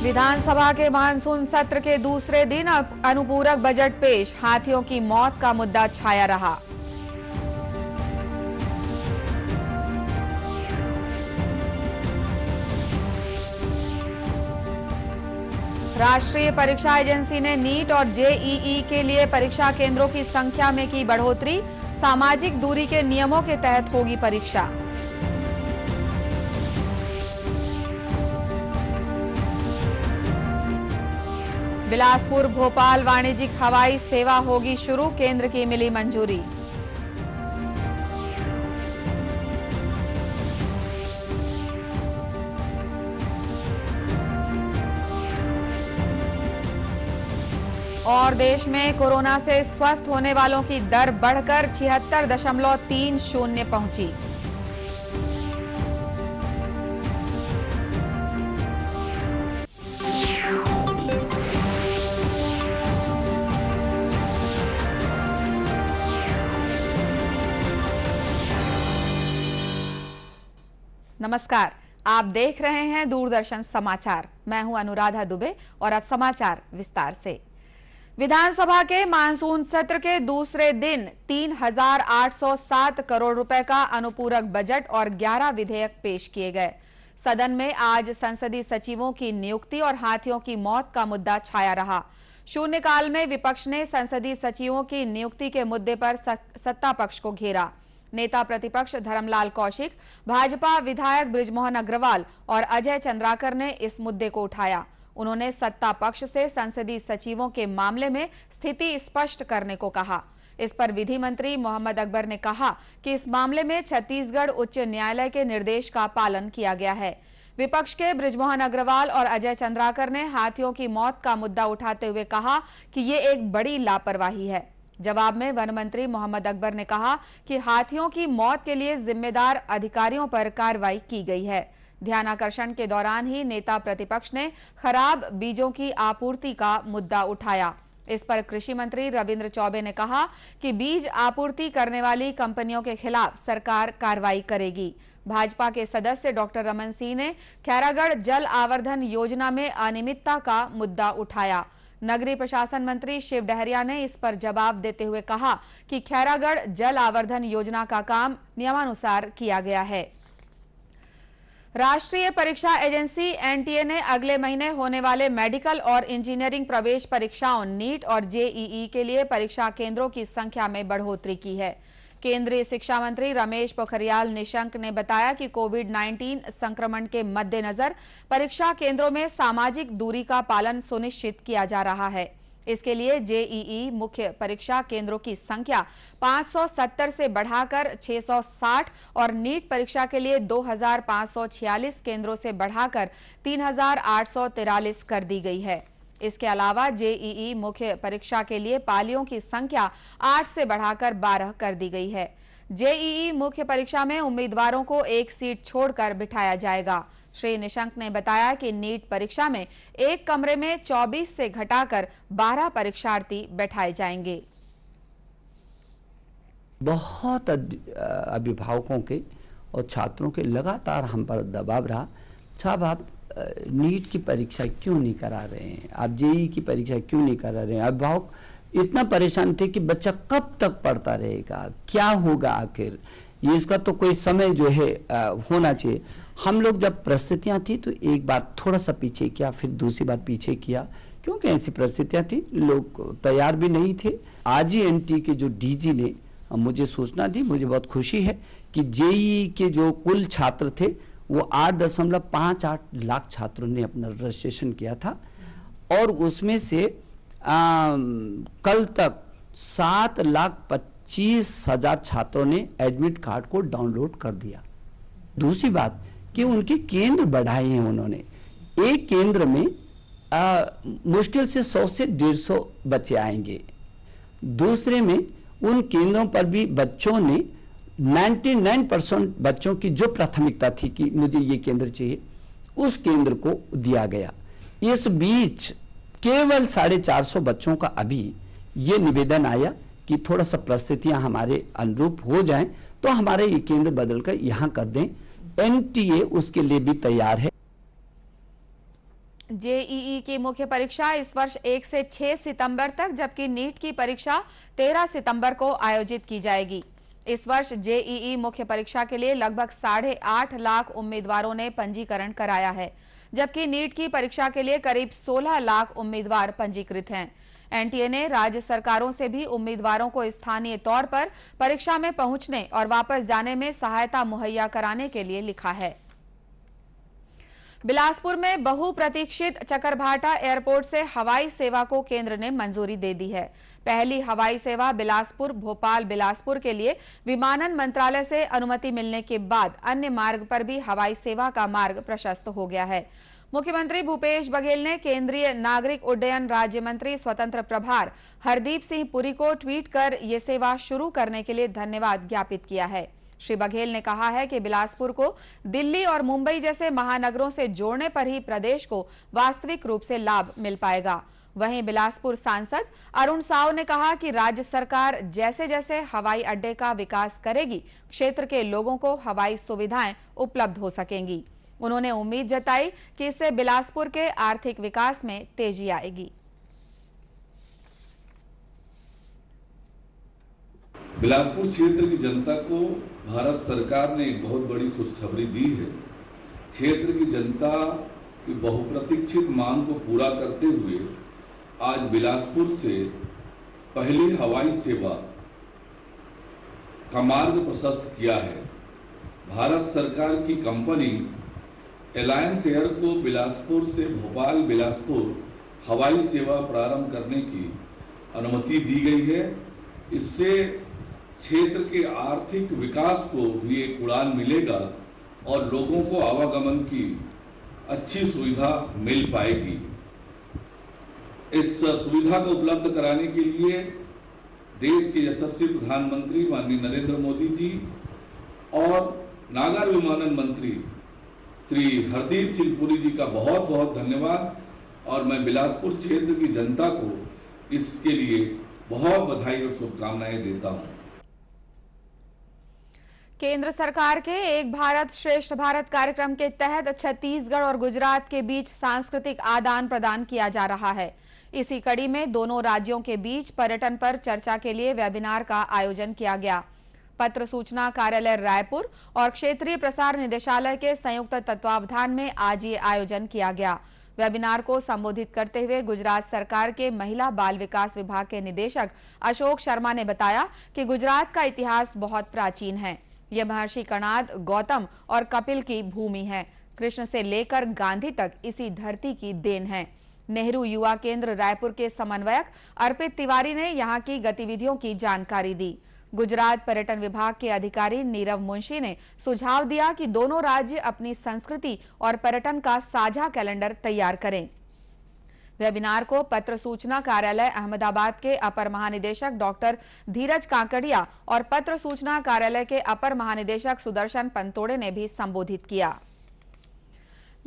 विधानसभा के मानसून सत्र के दूसरे दिन अनुपूरक बजट पेश, हाथियों की मौत का मुद्दा छाया रहा। राष्ट्रीय परीक्षा एजेंसी ने नीट और जेईई के लिए परीक्षा केंद्रों की संख्या में की बढ़ोतरी, सामाजिक दूरी के नियमों के तहत होगी परीक्षा। बिलासपुर भोपाल वाणिज्यिक हवाई सेवा होगी शुरू, केंद्र की मिली मंजूरी। और देश में कोरोना से स्वस्थ होने वालों की दर बढ़कर 76.30 पहुंची। नमस्कार, आप देख रहे हैं दूरदर्शन समाचार। मैं हूं अनुराधा दुबे और अब समाचार विस्तार से। विधानसभा के मानसून सत्र के दूसरे दिन 3,807 करोड़ रुपए का अनुपूरक बजट और 11 विधेयक पेश किए गए। सदन में आज संसदीय सचिवों की नियुक्ति और हाथियों की मौत का मुद्दा छाया रहा। शून्यकाल में विपक्ष ने संसदीय सचिवों की नियुक्ति के मुद्दे पर सत्ता पक्ष को घेरा। नेता प्रतिपक्ष धर्मलाल कौशिक, भाजपा विधायक बृजमोहन अग्रवाल और अजय चंद्राकर ने इस मुद्दे को उठाया। उन्होंने सत्ता पक्ष से संसदीय सचिवों के मामले में स्थिति स्पष्ट करने को कहा। इस पर विधि मंत्री मोहम्मद अकबर ने कहा कि इस मामले में छत्तीसगढ़ उच्च न्यायालय के निर्देश का पालन किया गया है। विपक्ष के बृजमोहन अग्रवाल और अजय चंद्राकर ने हाथियों की मौत का मुद्दा उठाते हुए कहा कि ये एक बड़ी लापरवाही है। जवाब में वन मंत्री मोहम्मद अकबर ने कहा कि हाथियों की मौत के लिए जिम्मेदार अधिकारियों पर कार्रवाई की गई है। ध्यानाकर्षण के दौरान ही नेता प्रतिपक्ष ने खराब बीजों की आपूर्ति का मुद्दा उठाया। इस पर कृषि मंत्री रविंद्र चौबे ने कहा कि बीज आपूर्ति करने वाली कंपनियों के खिलाफ सरकार कार्रवाई करेगी। भाजपा के सदस्य डॉक्टर रमन सिंह ने खैरागढ़ जल आवर्धन योजना में अनियमितता का मुद्दा उठाया। नगरीय प्रशासन मंत्री शिव डहरिया ने इस पर जवाब देते हुए कहा कि खैरागढ़ जल आवर्धन योजना का काम नियमानुसार किया गया है। राष्ट्रीय परीक्षा एजेंसी एनटीए ने अगले महीने होने वाले मेडिकल और इंजीनियरिंग प्रवेश परीक्षाओं नीट और जेईई के लिए परीक्षा केंद्रों की संख्या में बढ़ोतरी की है। केंद्रीय शिक्षा मंत्री रमेश पोखरियाल निशंक ने बताया कि कोविड-19 संक्रमण के मद्देनजर परीक्षा केंद्रों में सामाजिक दूरी का पालन सुनिश्चित किया जा रहा है। इसके लिए जेईई मुख्य परीक्षा केंद्रों की संख्या 570 से बढ़ाकर 660 और नीट परीक्षा के लिए 2,546 केंद्रों से बढ़ाकर 3,843 कर दी गई है। इसके अलावा जेईई मुख्य परीक्षा के लिए पालियों की संख्या 8 से बढ़ाकर 12 कर दी गई है। जेईई मुख्य परीक्षा में उम्मीदवारों को एक सीट छोड़कर बिठाया जाएगा। श्री निशंक ने बताया कि नीट परीक्षा में एक कमरे में 24 से घटाकर 12 परीक्षार्थी बैठाए जाएंगे। बहुत अभिभावकों के और छात्रों के लगातार हम पर दबाव रहा, साहब आप नीट की परीक्षा क्यों नहीं करा रहे हैं, आप जेईई की परीक्षा क्यों नहीं करा रहे हैं। अभिभावक इतना परेशान थे कि बच्चा कब तक पढ़ता रहेगा, क्या होगा आखिर, ये इसका तो कोई समय जो है होना चाहिए। हम लोग जब परिस्थितियां थी तो एक बार थोड़ा सा पीछे किया, फिर दूसरी बार पीछे किया, क्योंकि ऐसी परिस्थितियां थी, लोग तैयार भी नहीं थे। आज ही एनटी के जो डीजी ने मुझे सूचना दी, मुझे बहुत खुशी है कि जेईई के जो कुल छात्र थे वो 8.58 लाख छात्रों ने अपना रजिस्ट्रेशन किया था और उसमें से कल तक 7,25,000 छात्रों ने एडमिट कार्ड को डाउनलोड कर दिया। दूसरी बात कि उनके केंद्र बढ़ाए हैं उन्होंने। एक केंद्र में मुश्किल से 100 से 150 बच्चे आएंगे। दूसरे में उन केंद्रों पर भी बच्चों ने 99% बच्चों की जो प्राथमिकता थी कि मुझे ये केंद्र चाहिए, उस केंद्र को दिया गया। इस बीच केवल 450 बच्चों का अभी ये निवेदन आया कि थोड़ा सा परिस्थितियां हमारे अनुरूप हो जाएं तो हमारे ये केंद्र बदलकर यहां कर दें। एनटीए उसके लिए भी तैयार है। जेईई की मुख्य परीक्षा इस वर्ष 1 से 6 सितंबर तक, जबकि नीट की परीक्षा 13 सितंबर को आयोजित की जाएगी। इस वर्ष जेईई मुख्य परीक्षा के लिए लगभग 8.5 लाख उम्मीदवारों ने पंजीकरण कराया है, जबकि नीट की परीक्षा के लिए करीब 16 लाख उम्मीदवार पंजीकृत हैं। एनटीए ने राज्य सरकारों से भी उम्मीदवारों को स्थानीय तौर पर परीक्षा में पहुंचने और वापस जाने में सहायता मुहैया कराने के लिए लिखा है। बिलासपुर में बहुप्रतीक्षित चकरभाटा एयरपोर्ट से हवाई सेवा को केंद्र ने मंजूरी दे दी है। पहली हवाई सेवा बिलासपुर भोपाल बिलासपुर के लिए विमानन मंत्रालय से अनुमति मिलने के बाद अन्य मार्ग पर भी हवाई सेवा का मार्ग प्रशस्त हो गया है। मुख्यमंत्री भूपेश बघेल ने केंद्रीय नागरिक उड्डयन राज्य मंत्री स्वतंत्र प्रभार हरदीप सिंह पुरी को ट्वीट कर ये सेवा शुरू करने के लिए धन्यवाद ज्ञापित किया है। श्री बघेल ने कहा है कि बिलासपुर को दिल्ली और मुंबई जैसे महानगरों से जोड़ने पर ही प्रदेश को वास्तविक रूप से लाभ मिल पाएगा। वहीं बिलासपुर सांसद अरुण साव ने कहा कि राज्य सरकार जैसे जैसे हवाई अड्डे का विकास करेगी, क्षेत्र के लोगों को हवाई सुविधाएं उपलब्ध हो सकेंगी। उन्होंने उम्मीद जताई कि इससे बिलासपुर के आर्थिक विकास में तेजी आएगी। बिलासपुर क्षेत्र की जनता को भारत सरकार ने एक बहुत बड़ी खुशखबरी दी है। क्षेत्र की जनता की बहुप्रतीक्षित मांग को पूरा करते हुए आज बिलासपुर से पहली हवाई सेवा का मार्ग प्रशस्त किया है। भारत सरकार की कंपनी एलायंस एयर को बिलासपुर से भोपाल बिलासपुर हवाई सेवा प्रारंभ करने की अनुमति दी गई है। इससे क्षेत्र के आर्थिक विकास को भी एक उड़ान मिलेगा और लोगों को आवागमन की अच्छी सुविधा मिल पाएगी। इस सुविधा को उपलब्ध कराने के लिए देश के यशस्वी प्रधानमंत्री माननीय नरेंद्र मोदी जी और नागर विमानन मंत्री श्री हरदीप सिंह पुरी जी का बहुत बहुत धन्यवाद और मैं बिलासपुर क्षेत्र की जनता को इसके लिए बहुत बधाई और शुभकामनाएं देता हूं। केंद्र सरकार के एक भारत श्रेष्ठ भारत कार्यक्रम के तहत छत्तीसगढ़ और गुजरात के बीच सांस्कृतिक आदान प्रदान किया जा रहा है। इसी कड़ी में दोनों राज्यों के बीच पर्यटन पर चर्चा के लिए वेबिनार का आयोजन किया गया। पत्र सूचना कार्यालय रायपुर और क्षेत्रीय प्रसार निदेशालय के संयुक्त तत्वावधान में आज ये आयोजन किया गया। वेबिनार को संबोधित करते हुए गुजरात सरकार के महिला बाल विकास विभाग के निदेशक अशोक शर्मा ने बताया कि गुजरात का इतिहास बहुत प्राचीन है। यह महर्षि कणाद, गौतम और कपिल की भूमि है। कृष्ण से लेकर गांधी तक इसी धरती की देन है। नेहरू युवा केंद्र रायपुर के समन्वयक अर्पित तिवारी ने यहां की गतिविधियों की जानकारी दी। गुजरात पर्यटन विभाग के अधिकारी नीरव मुंशी ने सुझाव दिया कि दोनों राज्य अपनी संस्कृति और पर्यटन का साझा कैलेंडर तैयार करें। वेबिनार को पत्र सूचना कार्यालय अहमदाबाद के अपर महानिदेशक डॉक्टर धीरज काकड़िया और पत्र सूचना कार्यालय के अपर महानिदेशक सुदर्शन पंतोड़े ने भी संबोधित किया।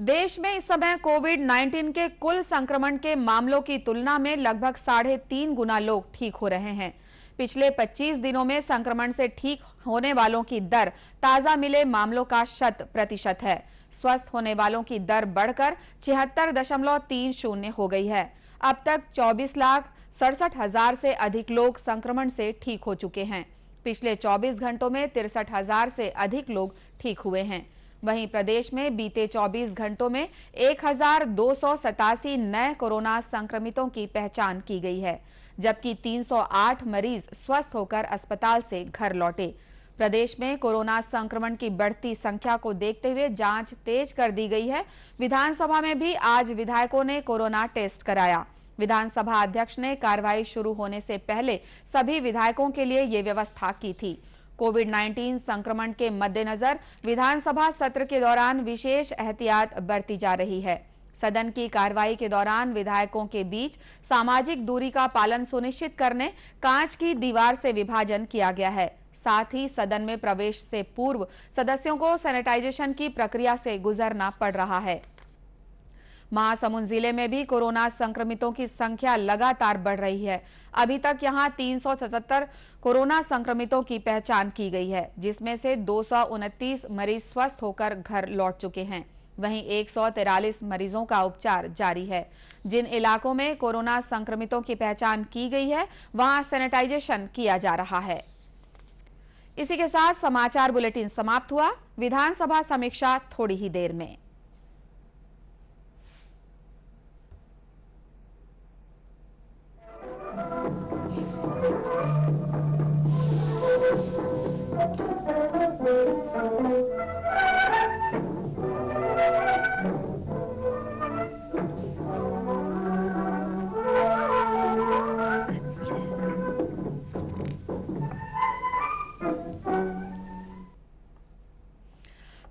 देश में इस समय कोविड-19 के कुल संक्रमण के मामलों की तुलना में लगभग 3.5 गुना लोग ठीक हो रहे हैं। पिछले 25 दिनों में संक्रमण से ठीक होने वालों की दर ताजा मिले मामलों का 100% है। स्वस्थ होने वालों की दर बढ़कर 76.30 हो गई है। अब तक 24,67,000 से अधिक लोग संक्रमण से ठीक हो चुके हैं। पिछले 24 घंटों में 63,000 से अधिक लोग ठीक हुए हैं। वहीं प्रदेश में बीते 24 घंटों में 1,287 नए कोरोना संक्रमितों की पहचान की गई है, जबकि 308 मरीज स्वस्थ होकर अस्पताल से घर लौटे। प्रदेश में कोरोना संक्रमण की बढ़ती संख्या को देखते हुए जांच तेज कर दी गई है। विधानसभा में भी आज विधायकों ने कोरोना टेस्ट कराया। विधानसभा अध्यक्ष ने कार्रवाई शुरू होने से पहले सभी विधायकों के लिए ये व्यवस्था की थी। कोविड-19 संक्रमण के मद्देनजर विधानसभा सत्र के दौरान विशेष एहतियात बरती जा रही है। सदन की कार्रवाई के दौरान विधायकों के बीच सामाजिक दूरी का पालन सुनिश्चित करने कांच की दीवार से विभाजन किया गया है। साथ ही सदन में प्रवेश से पूर्व सदस्यों को सैनिटाइजेशन की प्रक्रिया से गुजरना पड़ रहा है। महासमुंद जिले में भी कोरोना संक्रमितों की संख्या लगातार बढ़ रही है। अभी तक यहां 377 कोरोना संक्रमितों की पहचान की गई है, जिसमें से 229 मरीज स्वस्थ होकर घर लौट चुके हैं। वहीं 143 मरीजों का उपचार जारी है। जिन इलाकों में कोरोना संक्रमितों की पहचान की गई है वहां सैनिटाइजेशन किया जा रहा है। इसी के साथ समाचार बुलेटिन समाप्त हुआ। विधानसभा समीक्षा थोड़ी ही देर में।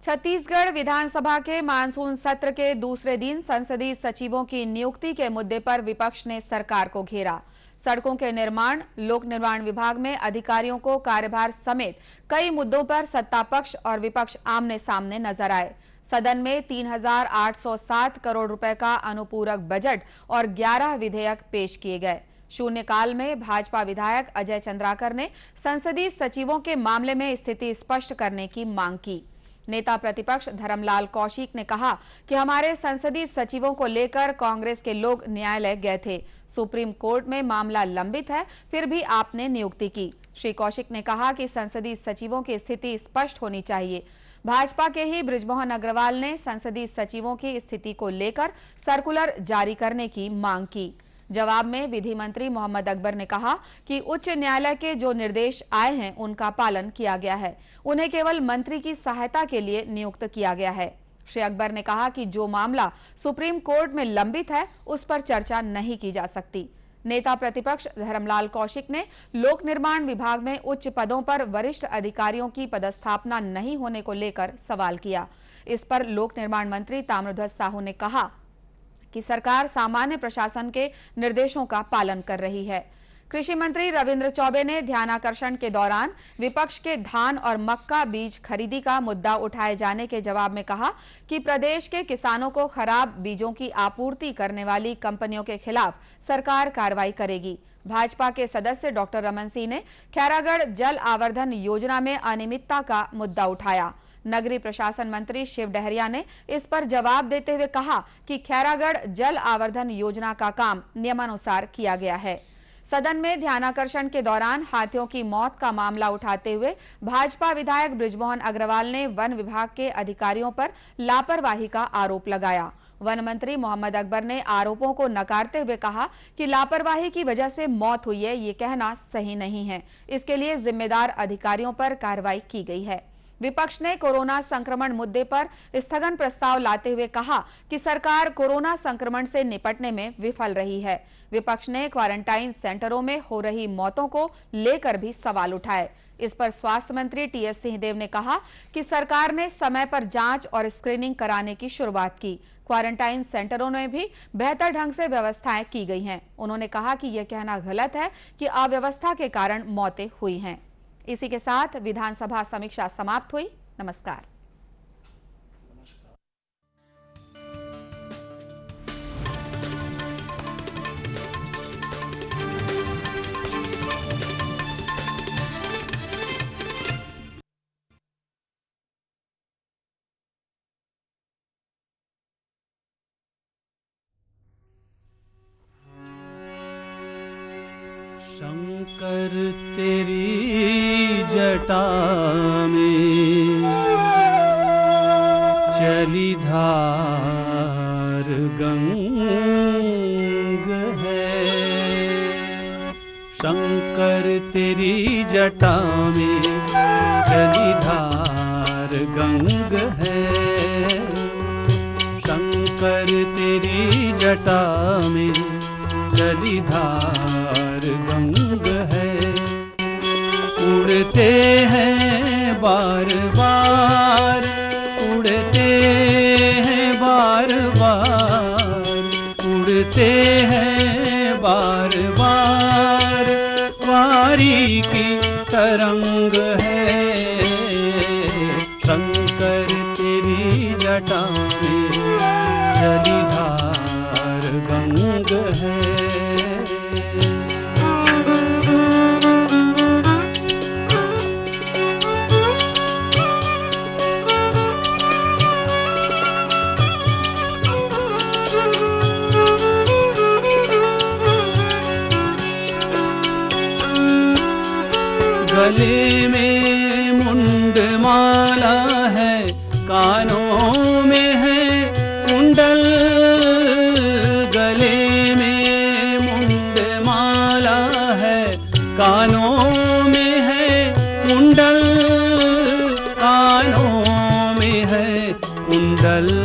छत्तीसगढ़ विधानसभा के मानसून सत्र के दूसरे दिन संसदीय सचिवों की नियुक्ति के मुद्दे पर विपक्ष ने सरकार को घेरा। सड़कों के निर्माण, लोक निर्माण विभाग में अधिकारियों को कार्यभार समेत कई मुद्दों पर सत्ता पक्ष और विपक्ष आमने सामने नजर आए। सदन में 3,807 करोड़ रुपए का अनुपूरक बजट और 11 विधेयक पेश किए गए। शून्यकाल में भाजपा विधायक अजय चंद्राकर ने संसदीय सचिवों के मामले में स्थिति स्पष्ट करने की मांग की। नेता प्रतिपक्ष धर्मलाल कौशिक ने कहा कि हमारे संसदीय सचिवों को लेकर कांग्रेस के लोग न्यायालय गए थे। सुप्रीम कोर्ट में मामला लंबित है, फिर भी आपने नियुक्ति की। श्री कौशिक ने कहा कि संसदीय सचिवों की स्थिति स्पष्ट होनी चाहिए। भाजपा के ही बृजमोहन अग्रवाल ने संसदीय सचिवों की स्थिति को लेकर सर्कुलर जारी करने की मांग की। जवाब में विधि मंत्री मोहम्मद अकबर ने कहा कि उच्च न्यायालय के जो निर्देश आए हैं उनका पालन किया गया है। उन्हें केवल मंत्री की सहायता के लिए नियुक्त किया गया है। श्री अकबर ने कहा कि जो मामला सुप्रीम कोर्ट में लंबित है उस पर चर्चा नहीं की जा सकती। नेता प्रतिपक्ष धर्मलाल कौशिक ने लोक निर्माण विभाग में उच्च पदों पर वरिष्ठ अधिकारियों की पदस्थापना नहीं होने को लेकर सवाल किया। इस पर लोक निर्माण मंत्री ताम्रध्वज साहू ने कहा कि सरकार सामान्य प्रशासन के निर्देशों का पालन कर रही है। कृषि मंत्री रविंद्र चौबे ने ध्यानाकर्षण के दौरान विपक्ष के धान और मक्का बीज खरीदी का मुद्दा उठाए जाने के जवाब में कहा कि प्रदेश के किसानों को खराब बीजों की आपूर्ति करने वाली कंपनियों के खिलाफ सरकार कार्रवाई करेगी। भाजपा के सदस्य डॉक्टर रमन सिंह ने खैरागढ़ जल आवर्धन योजना में अनियमितता का मुद्दा उठाया। नगरीय प्रशासन मंत्री शिव डहरिया ने इस पर जवाब देते हुए कहा कि खैरागढ़ जल आवर्धन योजना का काम नियमानुसार किया गया है। सदन में ध्यानाकर्षण के दौरान हाथियों की मौत का मामला उठाते हुए भाजपा विधायक बृजमोहन अग्रवाल ने वन विभाग के अधिकारियों पर लापरवाही का आरोप लगाया। वन मंत्री मोहम्मद अकबर ने आरोपों को नकारते हुए कहा कि लापरवाही की वजह से मौत हुई है, ये कहना सही नहीं है। इसके लिए जिम्मेदार अधिकारियों पर कार्रवाई की गई है। विपक्ष ने कोरोना संक्रमण मुद्दे पर स्थगन प्रस्ताव लाते हुए कहा कि सरकार कोरोना संक्रमण से निपटने में विफल रही है। विपक्ष ने क्वारंटाइन सेंटरों में हो रही मौतों को लेकर भी सवाल उठाए। इस पर स्वास्थ्य मंत्री टीएस सिंहदेव ने कहा कि सरकार ने समय पर जांच और स्क्रीनिंग कराने की शुरुआत की। क्वारंटाइन सेंटरों में भी बेहतर ढंग से व्यवस्थाएं की गई हैं। उन्होंने कहा कि यह कहना गलत है कि अव्यवस्था के कारण मौतें हुई हैं। इसी के साथ विधानसभा समीक्षा समाप्त हुई। नमस्कार। शंकर तेरी जटा में चली धार गंग है। शंकर तेरी जटा में चली धार गंग है। शंकर तेरी जटा में चली धार गंग है। उड़ते हैं बार बार, उड़ते हैं बार बार, उड़ते हैं बार बार, वारी की तरंग है। शंकर तेरी जटा में चली धार गंग है। गले में मुंड माला है, कानों में है कुंडल। गले में मुंड माला है, कानों में है कुंडल। कानों में है कुंडल।